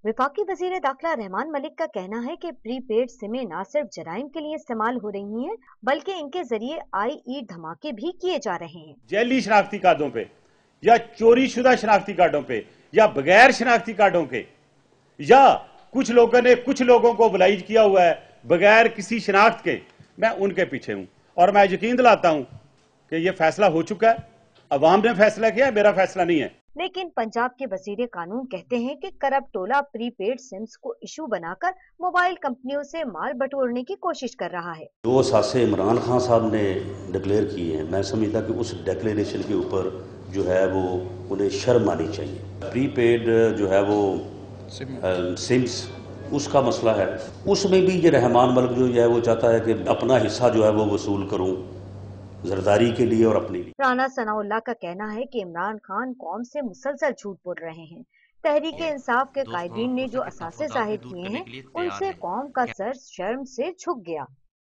वफाकी वजीर दाखिला रहमान मलिक का कहना है कि प्री पेड सिमें न सिर्फ जराइम के लिए इस्तेमाल हो रही हैं बल्कि इनके जरिए आई धमाके भी किए जा रहे हैं। जैली शनाख्ती कार्डों पे या चोरी शुदा शनाख्ती कार्डों पे या बगैर शनाख्ती कार्डों के या कुछ लोगों ने कुछ लोगों को बुलाइज किया हुआ है बगैर किसी शनाख्त के, मैं उनके पीछे हूं और मैं यकीन दिलाता हूं कि यह फैसला हो चुका है, अवाम ने फैसला किया है, मेरा फैसला नहीं है। लेकिन पंजाब के वजीर कानून कहते हैं कि करप्ट टोला प्री पेड सिम्स को इशू बनाकर मोबाइल कंपनियों से माल बटोरने की कोशिश कर रहा है। जो असासे इमरान खान साहब ने डिक्लेयर किए हैं, मैं समझता कि उस डिक्लेरेशन के ऊपर जो है वो उन्हें शर्म आनी चाहिए। प्री पेड जो है वो सिम्स उसका मसला है, उसमें भी ये रहमान मलिक जो है वो चाहता है कि अपना हिस्सा जो है वो वसूल करूं जरदारी के लिए और अपने लिए। राना सनाउल्लाह का कहना है कि इमरान खान कौम से मुसलसल झूठ बोल रहे हैं। तहरीक इंसाफ के कायदीन ने जो असासे जाहिर किए हैं उनसे कौम का सर शर्म से झुक गया।